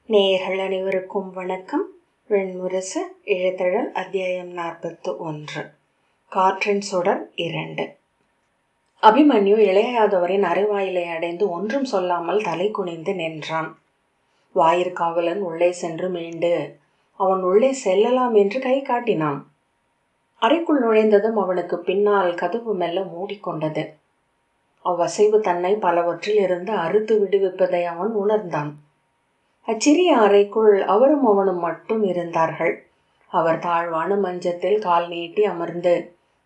நேயர்கள் அனைவருக்கும் வணக்கம். வெண்முரசு இழுத்தழல் அத்தியாயம் 41. காற்றின் சுடர் 2. அபிமன்யு இளையாதவரின் அரைவாயிலை அடைந்து ஒன்றும் சொல்லாமல் தலை குனிந்து நின்றான். வாயிற்காவலன் உள்ளே சென்று மீண்டு அவன் உள்ளே செல்லலாம் என்று கை காட்டினான். அறைக்குள் நுழைந்ததும் அவனுக்கு பின்னால் கதவு மெல்ல மூடிக்கொண்டது. அவ்வசைவு தன்னை பலவற்றில் இருந்து அறுத்து விடுவிப்பதை அவன் உணர்ந்தான். அச்சிறிய அறைக்குள் அவரும் அவனும் மட்டும் இருந்தார்கள். அவர் தாழ்வான மஞ்சத்தில் கால் நீட்டி அமர்ந்து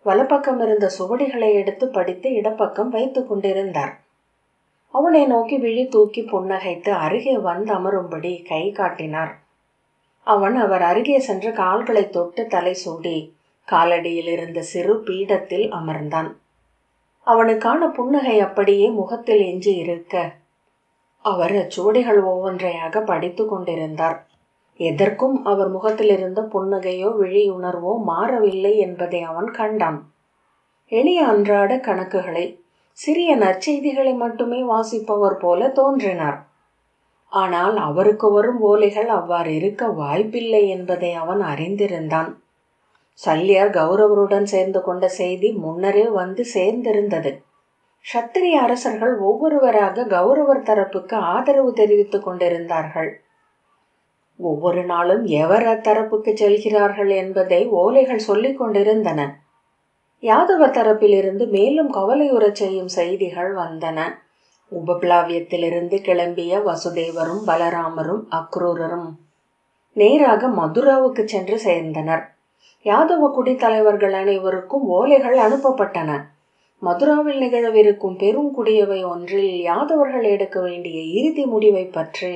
வலப்பக்கம் இருந்த சுவடிகளை எடுத்து படித்து இடப்பக்கம் வைத்து கொண்டிருந்தார். அவனை நோக்கி விழி தூக்கி புன்னகைத்து அருகே வந்து அமரும்படி கை காட்டினார். அவன் அவர் அருகே சென்று கால்களை தொட்டு தலை சூடி காலடியில் இருந்த சிறு பீடத்தில் அமர்ந்தான். அவனுக்கான புன்னகை அப்படியே முகத்தில் எஞ்சி இருக்க அவர் அச்சுவடிகள் ஒவ்வொன்றையாக படித்து கொண்டிருந்தார். எதற்கும் அவர் முகத்தில் இருந்த புன்னகையோ விழியுணர்வோ மாறவில்லை என்பதை அவன் கண்டான். எளிய அன்றாட கணக்குகளை, சிறிய நற்செய்திகளை மட்டுமே வாசிப்பவர் போல தோன்றினார். ஆனால் அவருக்கு வரும் ஓலைகள் அவ்வாறு இருக்க வாய்ப்பில்லை என்பதை அவன் அறிந்திருந்தான். சல்லியர் கௌரவருடன் சேர்ந்து கொண்ட செய்தி முன்னரே வந்து சேர்ந்திருந்தது. சத்திரிய அரசர்கள் ஒவ்வொருவராக கௌரவர் தரப்புக்கு ஆதரவு தெரிவித்துக் கொண்டிருந்தார்கள். ஒவ்வொரு நாளும் எவர் அத்தரப்புக்கு செல்கிறார்கள் என்பதை ஓலைகள் சொல்லிக் கொண்டிருந்தன. யாதவர் தரப்பிலிருந்து மேலும் கவலையுறச் செய்யும் செய்திகள் வந்தன. உபப்ளாவியத்திலிருந்து கிளம்பிய வசுதேவரும் பலராமரும் அக்ரூரரும் நேராக மதுராவுக்கு சென்று சேர்ந்தனர். யாதவ குடித்தலைவர்கள் அனைவருக்கும் ஓலைகள் அனுப்பப்பட்டன. மதுராவில் நிகழவிருக்கும் பெருங்குடியவை ஒன்றில் யாதவர்கள் எடுக்க வேண்டிய இறுதி முடிவை பற்றி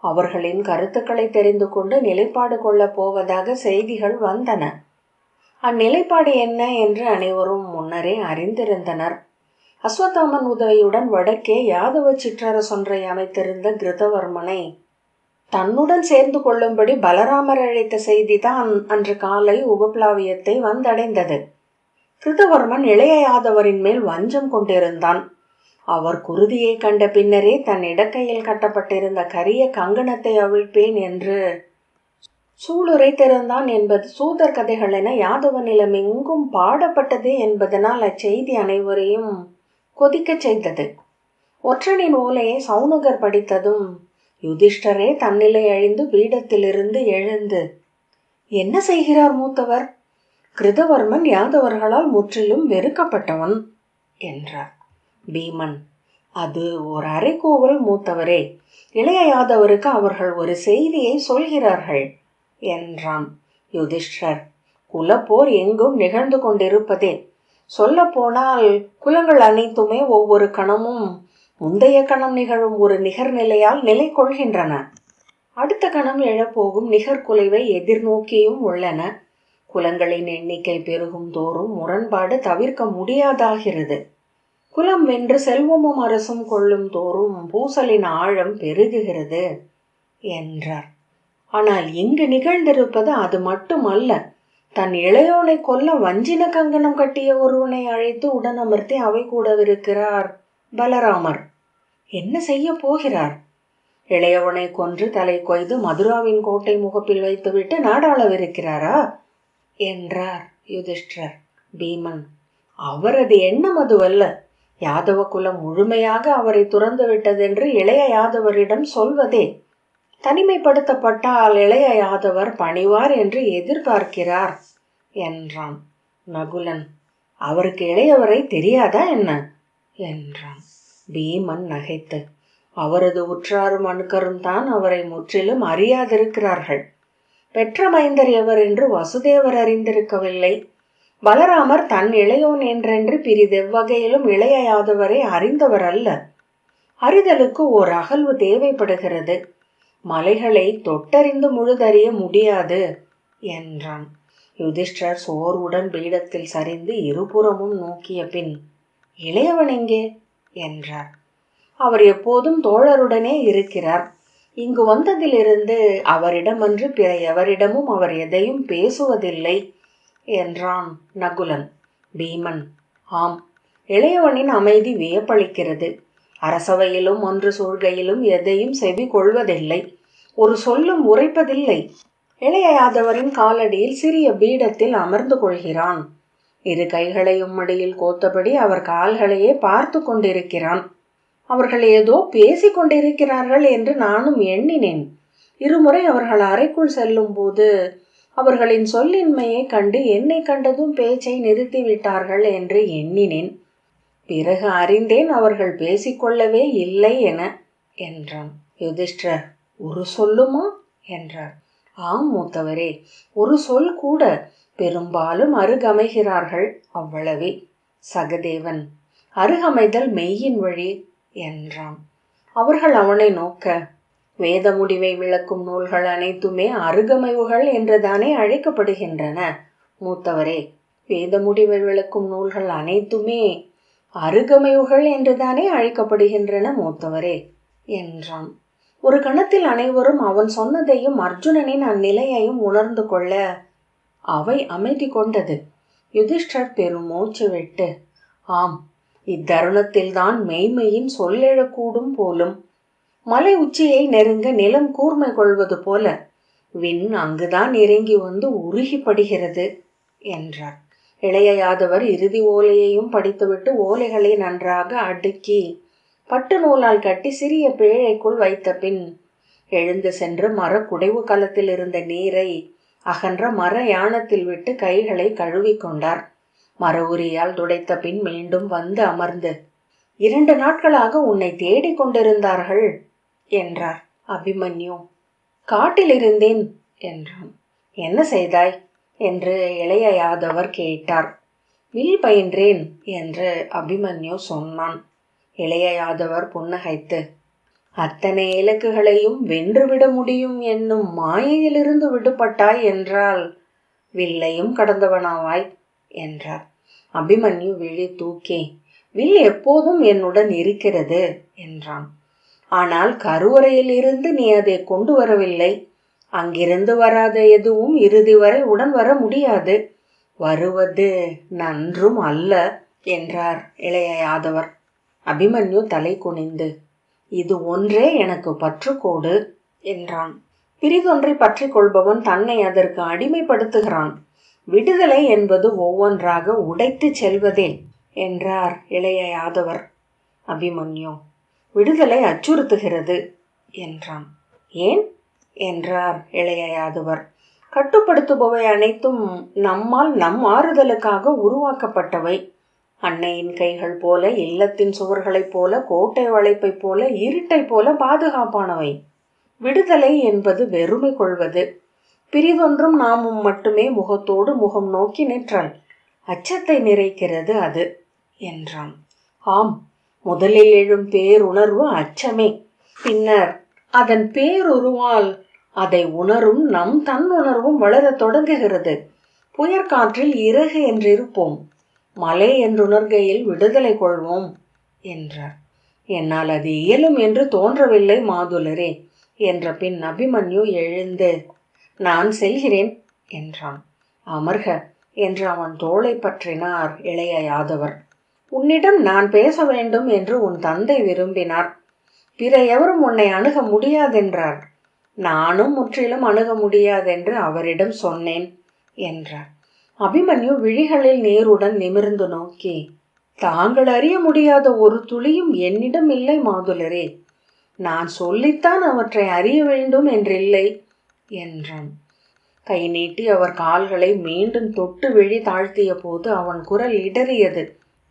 அவர்களின் கருத்துக்களை தெரிந்து கொண்டு நிலைப்பாடு கொள்ளப் போவதாக செய்திகள் வந்தன. அந்நிலைப்பாடு என்ன என்று அனைவரும் முன்னரே அறிந்திருந்தனர். அஸ்வத்தாமன் உதவியுடன் வடக்கே யாதவ சிற்றரசொன்றை அமைத்திருந்த கிருதவர்மனை தன்னுடன் சேர்ந்து கொள்ளும்படி பலராமர் அழைத்த செய்திதான் அன்று காலை உபப்ளாவியத்தை வந்தடைந்தது. கிருதவர்மன் இளைய யாதவரின் மேல் வஞ்சம் கொண்டிருந்தான். அவர் குருதியை கண்ட பின்னரே தன் இடக்கையில் கட்டப்பட்டிருந்த கரிய கங்கணத்தை அவிழ்ப்பேன் என்று சூளுரைத்திருந்தான் என்பது சூதர் கதைகள் என யாதவ நிலம் எங்கும் பாடப்பட்டதே என்பதனால் அச்செய்தி அனைவரையும் கொதிக்கச் செய்தது. ஒற்றனின் ஓலையை சௌனகர் படித்ததும் யுதிஷ்டரே தன்னிலை அழிந்து பீடத்திலிருந்து எழுந்து, என்ன செய்கிறார் மூத்தவர்? கிருதவர்மன் யாதவர்களால் முற்றிலும் வெறுக்கப்பட்டவன் என்றார். பீமன், அது ஒரு அரைக்கூவல் மூத்தவரே. இளைய யாதவருக்கு அவர்கள் ஒரு செய்தியை சொல்கிறார்கள் என்றான். யுதிஷ்டர், குலப்போர் எங்கும் நிகழ்ந்து கொண்டிருப்பதே. சொல்ல போனால் குலங்கள் அனைத்துமே ஒவ்வொரு கணமும் முந்தைய கணம் நிகழும் ஒரு நிகர்நிலையால் நிலை கொள்கின்றன. அடுத்த கணம் எழப்போகும் நிகர்குலைவை எதிர்நோக்கியும் உள்ளன. குலங்களின் எண்ணிக்கை பெருகும் தோறும் முரண்பாடு தவிர்க்க முடியாதாகிறது. குலம் வென்று செல்வமும் அரசும் கொள்ளும் தோறும் பூசலின் ஆழம் பெருகுகிறது என்றார். ஆனால் இங்கு நிகழ்ந்திருப்பது அது மட்டுமல்ல. தன் இளையோனை கொல்ல வஞ்சின கங்கணம் கட்டிய ஒருவனை அழைத்து உடன் அமர்த்தி அவை கூடவிருக்கிறார் பலராமர். என்ன செய்ய போகிறார்? இளையவனை கொன்று தலை கொய்து மதுராவின் கோட்டை முகப்பில் வைத்துவிட்டு நாடாளவிருக்கிறாரா என்றார் யுதிஷ்டர். பீமன், அவரது எண்ணம் அதுவல்ல. யாதவ குலம் முழுமையாக அவரை துறந்து விட்டதென்று இளைய யாதவரிடம் சொல்வதே. தனிமைப்படுத்தப்பட்டால் இளைய யாதவர் பணிவார் என்று எதிர்பார்க்கிறார் என்றான். நகுலன், அவருக்கு இளையவரை தெரியாதா என்ன என்றான். பீமன் நகைத்து, அவரது உற்றாரும் அணுக்கரும் தான் அவரை முற்றிலும் அறியாதிருக்கிறார்கள். பெற்ற மைந்தர் எவர் என்று வசுதேவர் அறிந்திருக்கவில்லை. பலராமர் தன் இளையோன் என்றென்று பிரிதெவ்வகையிலும் இளைய யாதவரை அறிந்தவர் அல்ல. அறிதலுக்கு ஓர் அகல்வு தேவைப்படுகிறது. மலைகளை தொட்டறிந்து முழுதறிய முடியாது என்றான். யுதிஷ்டர் சோர்வுடன் பீடத்தில் சரிந்து இருபுறமும் நோக்கிய பின், இளையவன் எங்கே என்றார். அவர் எப்போதும் தோழருடனே இருக்கிறார். இங்கு வந்ததிலிருந்து அவரிடமன்று பிற எவரிடமும் அவர் எதையும் பேசுவதில்லை என்றான் நகுலன். பீமன், ஆம், இளையவனின் அமைதி வியப்பளிக்கிறது. அரசவையிலும் ஒன்று சூழ்கையிலும் எதையும் செவி கொள்வதில்லை. ஒரு சொல்லும் உரைப்பதில்லை. இளைய யாதவரின் காலடியில் சிறிய பீடத்தில் அமர்ந்து கொள்கிறான். இரு கைகளையும் மடியில் கோத்தபடி அவர் கால்களையே பார்த்து கொண்டிருக்கிறான். அவர்கள் ஏதோ பேசிக் கொண்டிருக்கிறார்கள் என்று நானும் எண்ணினேன். இருமுறை அவர்கள் அறைக்குள் செல்லும் போது அவர்களின் சொல்லின்மையை கண்டு என்னை கண்டதும் பேச்சை நிறுத்திவிட்டார்கள் என்று எண்ணினேன். பிறகு அறிந்தேன் அவர்கள் பேசிக்கொள்ளவே இல்லை என என்றான். யுதிஷ்டர், ஒரு சொல்லுமா என்றார். ஆம் மூத்தவரே, ஒரு சொல் கூட. பெரும்பாலும் அருகமைகிறார்கள், அவ்வளவே. சகதேவன், அருகமைதல் மெய்யின் வழி என்றான். அவர்கள் அவனை நோக்க, வேத முடிவை விளக்கும் நூல்கள் அனைத்துமே அருகமைவுகள் என்றுதானே அழைக்கப்படுகின்றன மூத்தவரே. வேத முடிவை விளக்கும் நூல்கள் அனைத்துமே அருகமைவுகள் என்றுதானே அழைக்கப்படுகின்றன மூத்தவரே என்றான். ஒரு கணத்தில் அனைவரும் அவன் சொன்னதையும் அர்ஜுனனின் அந்நிலையையும் உணர்ந்து கொள்ள அவை அமைதி கொண்டது. யுதிஷ்டர் பெரும் மூச்சு விட்டு, ஆம், இத்தருணத்தில்தான் மெய்மையின் சொல்லெழக்கூடும் போலும். மலை உச்சியை நெருங்க நிலம் கூர்மை கொள்வது போல விண் அங்குதான் இறங்கி வந்து உருகிப்படுகிறது என்றார். இளைய யாதவர் இறுதி ஓலையையும் படித்துவிட்டு ஓலைகளை நன்றாக அடுக்கி பட்டு நூலால் கட்டி சிறிய பேழைக்குள் வைத்த பின் எழுந்து சென்று மரக்குடைவு கலத்தில் இருந்த நீரை அகன்ற மர யானத்தில் விட்டு கைகளை கழுவிக்கொண்டார். மர உரியால் துடைத்த பின் மீண்டும் வந்து அமர்ந்து, 2 நாட்களாக உன்னை தேடிக் கொண்டிருந்தார்கள் என்றார். அபிமன்யு, காட்டில் இருந்தேன் என்றான். என்ன செய்தாய் என்று இளைய யாதவர் கேட்டார். வில் பயின்றேன் என்று அபிமன்யு சொன்னான். இளைய யாதவர் புன்னகைத்து, அத்தனை இலக்குகளையும் வென்றுவிட முடியும் என்னும் மாயையிலிருந்து விடுபட்டாய் என்றால் வில்லையும் கடந்தவனாவாய் என்றார். அபிமன்யு விழி தூக்கி, வில் எப்போதும் என்னுடன் இருக்கிறது என்றான். ஆனால் கருவறையில் இருந்து நீ அதை கொண்டு வரவில்லை. அங்கிருந்து வராத எதுவும் இறுதி வரை உடன் வர முடியாது. வருவது நன்றும் அல்ல என்றார் இளைய யாதவர். அபிமன்யு தலை குனிந்து, இது ஒன்றே எனக்கு பற்றுக்கோடு என்றான். பிரிதொன்றை பற்றி கொள்பவன் தன்னை அதற்கு அடிமைப்படுத்துகிறான். விடுதலை என்பது ஒவ்வொன்றாக உடைத்து செல்வதே என்றார் இளைய யாதவர். அபிமன்யு, விடுதலை அச்சுறுத்துகிறது என்றான். ஏன் என்றார் இளைய யாதவர். கட்டுப்படுத்துபவை அனைத்தும் நம்மால் நம் ஆறுதலுக்காக உருவாக்கப்பட்டவை. அன்னையின் கைகள் போல, இல்லத்தின் சுவர்களைப் போல, கோட்டை வளைப்பைப் போல, இருட்டை போல பாதுகாப்பானவை. விடுதலை என்பது வெறுமை கொள்வது. பிரிதொன்றும் நாமும் மட்டுமே முகத்தோடு முகம் நோக்கி நிற்றால் அச்சத்தை நிறைக்கிறது அது என்றான். ஆம், முதலில் எழும் பேருணர்வு அச்சமே. பின்னர் அதன் பேருருவால் அதை உணரும் நம் தன்னுணர்வும் வளரத் தொடங்குகிறது. புயற்காற்றில் இறகு என்றிருப்போம், மலை என்றுணர்கையில் விடுதலை கொள்வோம் என்றார். என்னால் அது இயலும் என்று தோன்றவில்லை மாதுலரே என்ற பின் அபிமன்யு எழுந்து, நான் செல்கிறேன் என்றான். அமர்க என்று அவன் தோளை பற்றினார் இளைய யாதவர். உன்னிடம் நான் பேச வேண்டும் என்று உன் தந்தை விரும்பினார். பிற எவரும் உன்னை அணுக முடியாதென்றார். நானும் முற்றிலும் அணுக முடியாதென்று அவரிடம் சொன்னேன் என்றார். அபிமன்யு விழிகளில் நீருடன் நிமிர்ந்து நோக்கி, தாங்கள் அறிய முடியாத ஒரு துளியும் என்னிடம் இல்லை மாதுலரே. நான் சொல்லித்தான் அவற்றை அறிய வேண்டும் என்றில்லை என்றான். கை நீட்டி அவர் கால்களை மீண்டும் தொட்டு விழி தாழ்த்திய போது அவன் குரல் இடறியது.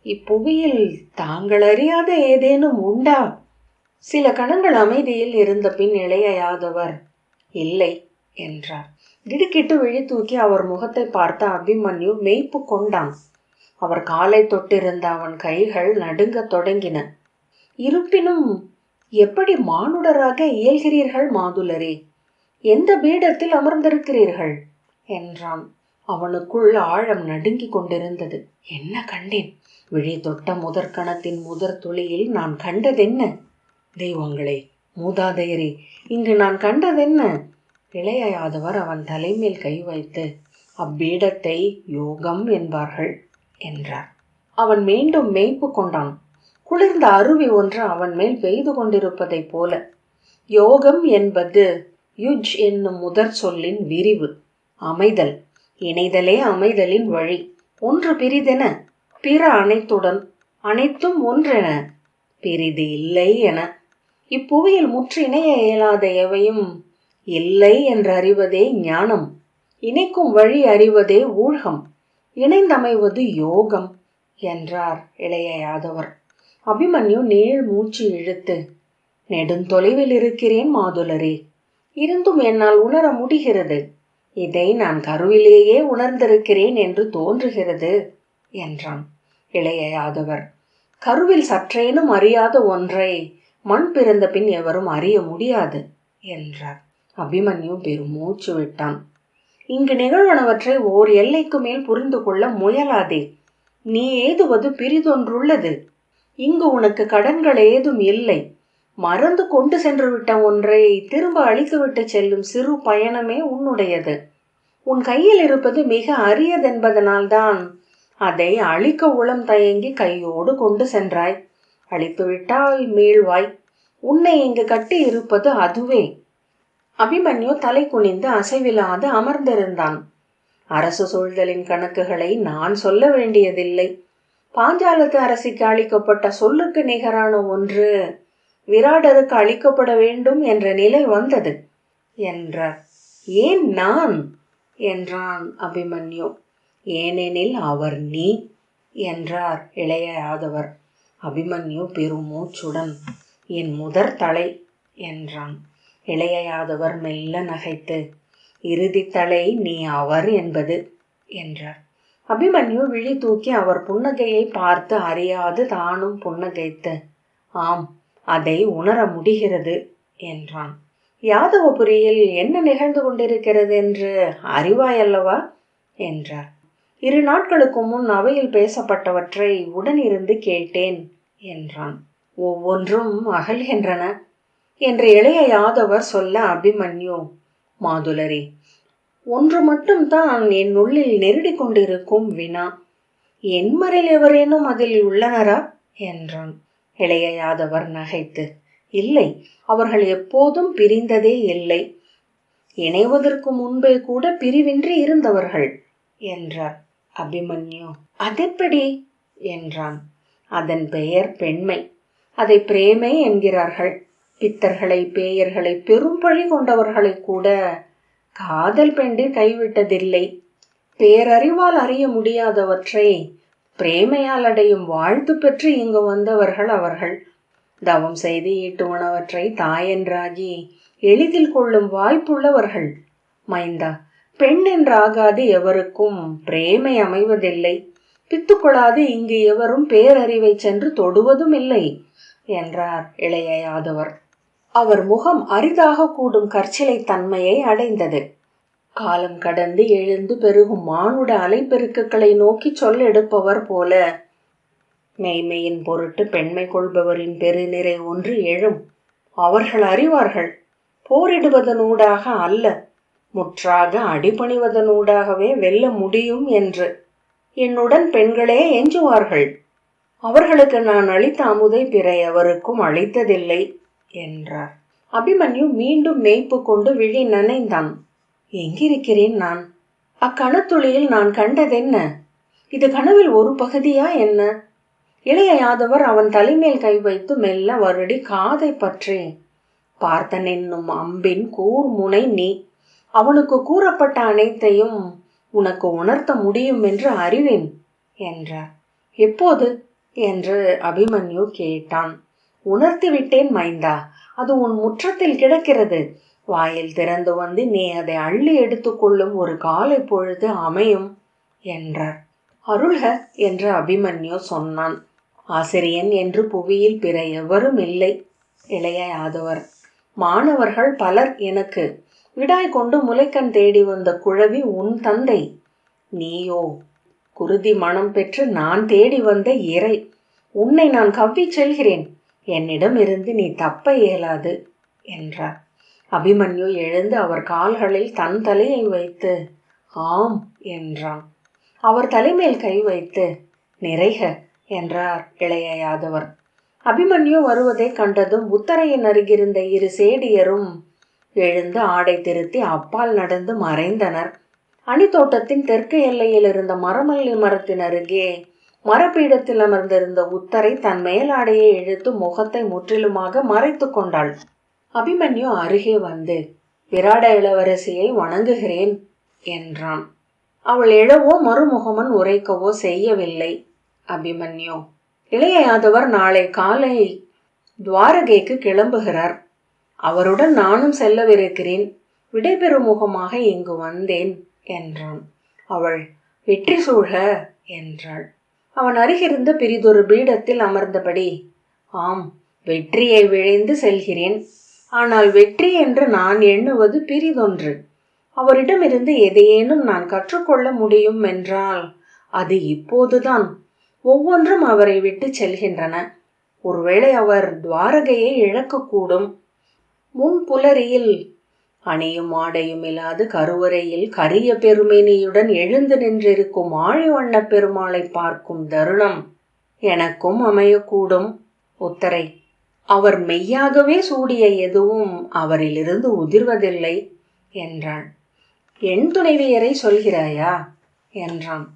இப்புவியில் தாங்கள் அறியாத ஏதேனும் உண்டா? சில கணங்கள் அமைதியில் இருந்த பின் இளைய யாதவர், இல்லை என்றார். திடுக்கிட்டு விழி தூக்கி அவர் முகத்தை பார்த்த அபிமன்யு மெய்ப்பு கொண்டான். அவர் காலை தொட்டிருந்த அவன் கைகள் நடுங்கத் தொடங்கின. இருப்பினும் எப்படி மானுடராக இயல்கிறீர்கள் மாதுலரே? எந்த பீடத்தில் அமர்ந்திருக்கிறீர்கள் என்றான். அவனுக்குள் ஆழம் நடுங்கிக் கொண்டிருந்தது. என்ன கண்டேன்? விழி தொட்ட முதற்கணத்தின் முதற் துளியில் நான் கண்டதென்ன? தெய்வங்களே, மூதாதையரே, இங்கு நான் கண்டதென்ன? இளைய யாதவர் அவன் தலைமேல் கை வைத்து, அப்பீடத்தை யோகம் என்பார்கள் என்றார். அவன் மீண்டும் மெய்ப்பு கொண்டான். குளிர்ந்த அருவி ஒன்று அவன் மேல் பெய்து கொண்டிருப்பதைப் போல. யோகம் என்பது யுஜ் என்னும் முதற் சொல்லின் விரிவு. அமைதல். இணைதலே அமைதலின் வழி. ஒன்று பிரிதென, பிற அனைத்துடன், அனைத்தும் ஒன்றென, பிரிது இல்லை என. இப்புவியில் முற்று இணைய இயலாத எவையும் இல்லை என்று அறிவதே ஞானம். இணைக்கும் வழி அறிவதே ஊழ்கம். இணைந்தமைவது யோகம் என்றார் இளைய யாதவர். அபிமன்யு நீள் மூச்சு இழுத்து, நெடுந்தொலைவில் இருக்கிறேன் மாதுளரே, இருந்தும் என்னால் உணர முடிகிறது. இதை நான் கருவிலேயே உணர்ந்திருக்கிறேன் என்று தோன்றுகிறது என்றான். இளைய யாதவர், கருவில் சற்றேனும் அறியாத ஒன்றை மண் பிறந்த பின் எவரும் அறிய முடியாது என்றார். அபிமன்யு பெருமூச்சு விட்டான். இங்கு நிகழ்வனவற்றை ஓர் எல்லைக்கு மேல் புரிந்து கொள்ள முயலாதே. நீ ஏதுவது பிரிதொன்றுள்ளது. இங்கு உனக்கு கடன்கள் ஏதும் இல்லை. மறந்து கொண்டு சென்று விட்ட ஒன்றை திரும்ப அழித்துவிட்டு செல்லும் சிறு பயணமே உன்னுடையது. உன் கையில் இருப்பது மிக அரியதென்பதனால்தான் அதை அழிக்க உளம் தயங்கி கையோடு கொண்டு சென்றாய். அழித்துவிட்டால் மீள்வாய். உன்னை இங்கு கட்டி இருப்பது அதுவே. அபிமன்யு தலை குனிந்து அசைவில்லாது அமர்ந்திருந்தான். அரசு சூழ்தலின் கணக்குகளை நான் சொல்ல வேண்டியதில்லை. பாஞ்சாலத்து அரசிக்கு அளிக்கப்பட்ட சொல்லுக்கு நிகரான ஒன்று விராடருக்கு அளிக்கப்பட வேண்டும் என்ற நிலை வந்தது என்றார். ஏன் நான் என்றான் அபிமன்யு. ஏனெனில் அவர் நீ என்றார் இளைய யாதவர். அபிமன்யு பெருமூச்சுடன், என் முதற் தலை என்றான். இளைய யாதவர் மெல்ல நகைத்து, இறுதி தலை நீ அவர் என்பது என்றார். அபிமன்யு விழி தூக்கி அவர் புன்னகையை பார்த்து அறியாது தானும் புன்னகைத்து, ஆம், அதை உணர முடிகிறது என்றான். யாதவபுரியில் என்ன நிகழ்ந்து கொண்டிருக்கிறது என்று அறிவாயல்லவா என்றார். 2 நாட்களுக்கு முன் அவையில் பேசப்பட்டவற்றை உடனிருந்து கேட்டேன் என்றான். ஒவ்வொன்றும் அகல்கின்றன என்று இளைய யாதவர் சொல்ல அபிமன்யு, மாதுளரே, ஒன்று மட்டும்தான் என் உள்ளில் நெருடி கொண்டிருக்கும் வினா. என்மரில் எவரேனும் அதில் உள்ளனரா என்றான். இளைய யாதவர் நகைத்து, இல்லை, அவர்கள் எப்போதும் பிரிந்ததே இல்லை. இணைவதற்கு முன்பே கூட பிரிவின்றி இருந்தவர்கள் என்றார். அபிமன்யு, அதெப்படி என்றான். அதன் பெயர் பெண்மை. அதை பிரேமை என்கிறார்கள். பித்தர்களை, பேயர்களை, பெரும் பழி கொண்டவர்களை கூட காதல் பெண்டிர் கைவிட்டதில்லை. பேரறிவால் அறிய முடியாதவற்றை பிரேமையால் அடையும் வாழ்த்து பெற்று இங்கு வந்தவர்கள் அவர்கள். தவம் செய்து ஈட்டுவனவற்றை தாயென்றாகி எளிதில் கொள்ளும் வாய்ப்புள்ளவர்கள். மைந்தா, பெண் என்றாகாது எவருக்கும் பிரேமை அமைவதில்லை. பித்துக்கொள்ளாது இங்கு எவரும் பேரறிவை சென்று தொடுவதும் இல்லை என்றார் இளைய யாதவர். அவர் முகம் அரிதாக கூடும் கற்சிலை தன்மையை அடைந்தது. காலம் கடந்து எழுந்து பெருகும் மானுட அலைப்பெருக்குகளை நோக்கி சொல்லெடுப்பவர் போல மெய்மையின் பொருட்டு பெண்மை கொள்பவரின் பெருநிறை ஒன்று எழும். அவர்கள் அறிவார்கள், போரிடுவதனூடாக அல்ல, முற்றாக அடிபணிவதனூடாகவே வெல்ல முடியும் என்று. என்னுடன் பெண்களே எஞ்சுவார்கள். அவர்களுக்கு நான் அளித்த அமுதை பிற எவருக்கும் அளித்ததில்லை என்றார். அபிமன்யு மீண்டும் மேய்ப்பு கொண்டு விழி நனைந்தான். எங்கிருக்கிறேன் நான்? அக்கணத்துளியில் நான் கண்டதென்ன? இது கனவில் ஒரு பகுதியா என்ன? இளைய யாதவர் அவன் தலைமேல் கை வைத்து மெல்ல வருடி காதை பற்றி, பார்த்தன் என்னும் அம்பின் கூர் முனை நீ. அவனுக்கு கூறப்பட்ட அனைத்தையும் உனக்கு உணர்த்த முடியும் என்று அறிவேன் என்றார். எப்போது என்று அபிமன்யு கேட்டான். உணர்த்திவிட்டேன் மைந்தா, அது உன் முற்றத்தில் கிடக்கிறது. வாயில் திறந்து வந்து நீ அதை அள்ளி எடுத்துக்கொள்ளும் ஒரு காலை பொழுது அமையும் என்றார். அருள்க என்று அபிமன்யு சொன்னான். ஆசிரியன் என்று புவியில் பிற எவரும் இல்லை. இளைய யாதவர், மாணவர்கள் பலர் எனக்கு. விடாய் கொண்டு முளைக்கண் தேடி வந்த குழவி உன் தந்தை. நீயோ குருதி மனம் பெற்று நான் தேடி வந்த இறை. உன்னை நான் கவ்விச் செல்கிறேன். என்னிடம் இருந்து நீ தப்ப இயலாது என்றார். அபிமன்யு எழுந்து அவர் கால்களில் தன் தலையை வைத்து ஆம் என்றான். அவர் தலைமேல் கை வைத்து நிறைக என்றார் இளைய யாதவர். அபிமன்யு வருவதை கண்டதும் உத்தரையின் அருகிருந்த 2 சேடியரும் எழுந்து ஆடை திருத்தி அப்பால் நடந்து மறைந்தனர். அணித்தோட்டத்தின் தெற்கு எல்லையில் இருந்த மரமல்லி மரத்தின் அருகே மரப்பீடத்தில் அமர்ந்திருந்த உத்தரை தன் மேலாடையை இழுத்து முகத்தை முற்றிலுமாக மறைத்து கொண்டாள். அபிமன்யு அருகே வந்து, விராட இளவரசியை வணங்குகிறேன் என்றான். அவள் எழவோ மறுமுகமன் உரைக்கவோ செய்யவில்லை. அபிமன்யு, இளைய யாதவர் நாளை காலை துவாரகைக்கு கிளம்புகிறார். அவருடன் நானும் செல்லவிருக்கிறேன். விடைபெறும் முகமாக இங்கு வந்தேன் என்றான். அவள், வெற்றி சூழ என்றாள். அவன் அருகிருந்த பிரிதொரு பீடத்தில் அமர்ந்தபடி, ஆம், வெற்றியை விழைந்து செல்கிறேன். ஆனால் வெற்றி என்று நான் எண்ணுவது பிரிதொன்று. அவரிடமிருந்து எதையேனும் நான் கற்றுக்கொள்ள முடியும் என்றால் அது இப்போதுதான். ஒவ்வொன்றும் அவரை விட்டு செல்கின்றன. ஒருவேளை அவர் துவாரகையை இழக்கக்கூடும். முன் புலரியில் அணியும் ஆடையும் இல்லாது கருவறையில் கரிய பெருமேனியுடன் எழுந்து நின்றிருக்கும் ஆழிவண்ண பெருமாளை பார்க்கும் தருணம் எனக்கும் அமையக்கூடும். உத்தரை, அவர் மெய்யாகவே சூடிய எதுவும் அவரிலிருந்து உதிர்வதில்லை என்றாள். என் துணைவியரை சொல்கிறாயா என்றான்.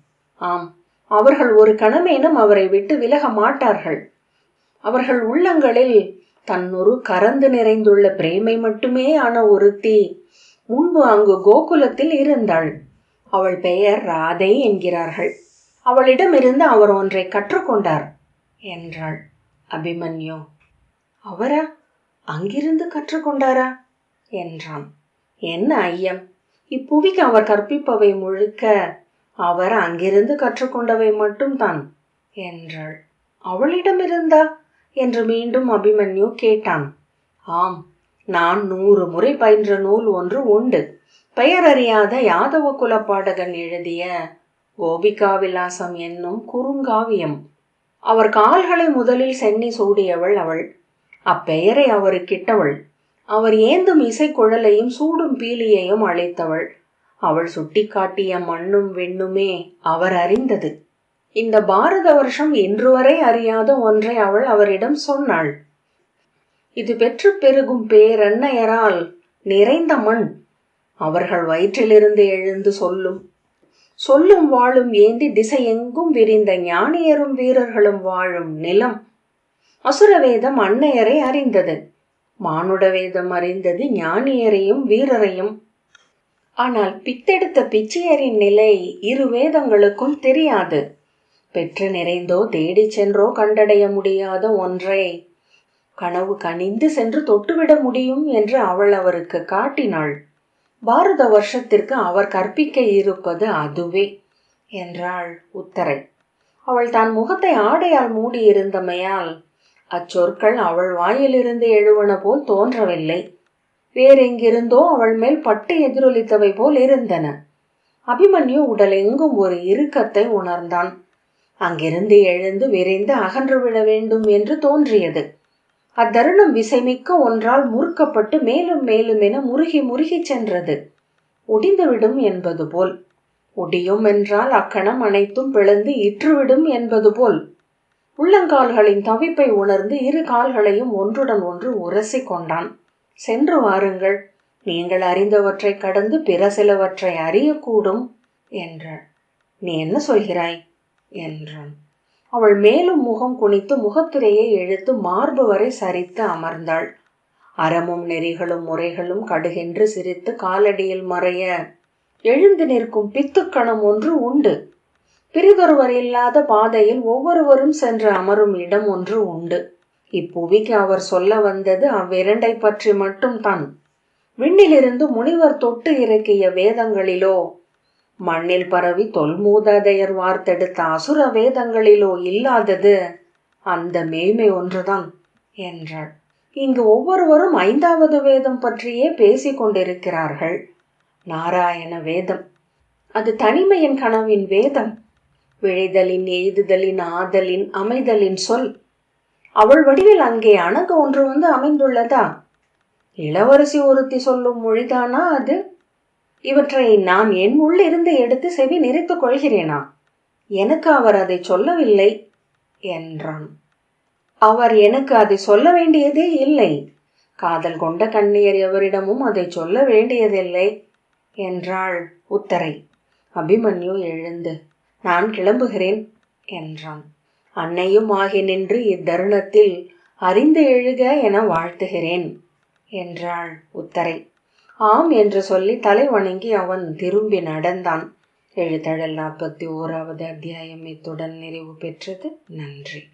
ஆம், அவர்கள் ஒரு கணமேனும் அவரை விட்டு விலக மாட்டார்கள். அவர்கள் உள்ளங்களில் தன்னொரு கரந்து நிறைந்துள்ள பிரேமை மட்டுமே ஆன ஒருத்தி முன்பு அங்கு கோகுலத்தில் இருந்தாள். அவள் பெயர் ராதை என்கிறார்கள். அவளிடமிருந்து அவர் ஒன்றை கற்றுக்கொண்டார் என்றாள். அபிமன்யு, அவரா? அங்கிருந்து கற்றுக்கொண்டாரா என்றான். என்ன ஐயம்? இப்புவிக்கு அவர் கற்பிப்பவை முழுக்க அவர் அங்கிருந்து கற்றுக்கொண்டவை மட்டும்தான் என்றாள். அவளிடமிருந்தா என்று மீண்டும் அபிமன்யு கேட்டான். ஆம், நான் 100 முறை பயின்ற நூல் ஒன்று உண்டு. பெயரறியாத யாதவ குலப்பாடகன் எழுதிய கோபிகா விலாசம் என்னும் குறுங்காவியம். அவர் கால்களை முதலில் சென்னி சூடியவள் அவள். அப்பெயரை அவருக்கிட்டவள். அவர் ஏந்தும் இசைக்குழலையும் சூடும் பீலியையும் அழைத்தவள். அவள் சுட்டிக்காட்டிய மண்ணும் வெண்ணுமே அவர் அறிந்தது. இந்த பாரத வருஷம் இன்று வரை அறியாத ஒன்றை அவள் அவரிடம் சொன்னாள். இது பெற்று பெருகும் பேரன்னையரால் நிறைந்த மண். அவர்கள் வயிற்றிலிருந்து எழுந்து சொல்லும் வாளும் ஏந்தி திசை எங்கும் விரிந்த ஞானியரும் வீரர்களும் வாழும் நிலம். அசுர வேதம் அன்னையரை அறிந்தது. மானுட வேதம் அறிந்தது ஞானியரையும் வீரரையும். ஆனால் பித்தெடுத்த பிச்சையரின் நிலை 2 வேதங்களுக்கும் தெரியாது. பெற்று நிறைந்தோ தேடி சென்றோ கண்டடைய முடியாத ஒன்றை கனவு கனிந்து சென்று தொட்டுவிட முடியும் என்று அவள் அவருக்கு காட்டினாள். பாரத வருஷத்திற்கு அவர் கற்பிக்க இருப்பது அதுவே என்றாள் உத்தரை. அவள் தான் முகத்தை ஆடையால் மூடியிருந்தமையால் அச்சொற்கள் அவள் வாயிலிருந்து எழுவன போல் தோன்றவில்லை. வேறெங்கிருந்தோ அவள் மேல் பட்டு எதிரொலித்தவை போல் இருந்தன. அபிமன்யு உடல் எங்கும் ஒரு இறுக்கத்தை உணர்ந்தான். அங்கிருந்து எழுந்து விரைந்து அகன்றுவிட வேண்டும் என்று தோன்றியது. அத்தருணம் விசைமிக்க ஒன்றால் முறுக்கப்பட்டு மேலும் மேலும் என முருகி சென்றது. ஒடிந்துவிடும் என்பது போல். ஒடியும் என்றால் அக்கணம் அனைத்தும் பிளந்து இற்றுவிடும் என்பது போல். உள்ளங்கால்களின் தவிப்பை உணர்ந்து 2 கால்களையும் ஒன்றுடன் ஒன்று உரசி கொண்டான். சென்று வாருங்கள், நீங்கள் அறிந்தவற்றை கடந்து பிற சிலவற்றை அறியக்கூடும் என்றாள். நீ என்ன சொல்கிறாய் என்றான். அவள் மேலும் முகம் குனித்து முகத்திரையை இழுத்து மார்பு வரை சரித்து அமர்ந்தாள். அறமும் நெறிகளும் முறைகளும் கடுகென்று சிரித்து காலடியில் மறைய எழுந்து நிற்கும் பித்துக்கணம் ஒன்று உண்டு. பிரிதொருவர் இல்லாத பாதையில் ஒவ்வொருவரும் சென்று அமரும் இடம் ஒன்று உண்டு. இப்புவிக்கு அவர் சொல்ல வந்தது அவ்விரண்டை பற்றி மட்டும்தான். விண்ணிலிருந்து முனிவர் தொட்டு இறக்கிய வேதங்களிலோ, மண்ணில் பரவி தொல்மூதாதையர் வார்த்தெடுத்த அசுர வேதங்களிலோ இல்லாதது அந்த மேய்மை ஒன்றுதான் என்றாள். இங்கு ஒவ்வொருவரும் 5வது வேதம் பற்றியே பேசிக் கொண்டிருக்கிறார்கள். நாராயண வேதம். அது தனிமையின் கனவின் வேதம். விழைதலின், எய்துதலின், ஆதலின், அமைதலின் சொல். அவள் வடிவில் அங்கே அணங்கு ஒன்று வந்து அமைந்துள்ளதா? இளவரசி ஒருத்தி சொல்லும் மொழிதானா அது? இவற்றை நான் என் உள்ளிருந்து எடுத்து செவி நிறைத்துக் கொள்கிறேனா? எனக்கு அவர் அதை சொல்லவில்லை என்றான். அவர் எனக்கு அதை சொல்ல வேண்டியதே இல்லை. காதல் கொண்ட கண்ணியர் எவரிடமும் அதை சொல்ல வேண்டியதில்லை என்றாள் உத்தரை. அபிமன்யு எழுந்து, நான் கிளம்புகிறேன் என்றான். அன்னையும் ஆகி நின்று இத்தருணத்தில் அறிந்து எழுக என வாழ்த்துகிறேன் என்றாள் உத்தரை. ஆம் என்று சொல்லி தலை வணங்கி அவன் திரும்பி நடந்தான். எழுத்தழல் 41வது அத்தியாயம் இத்துடன் நிறைவு பெற்றது. நன்றி.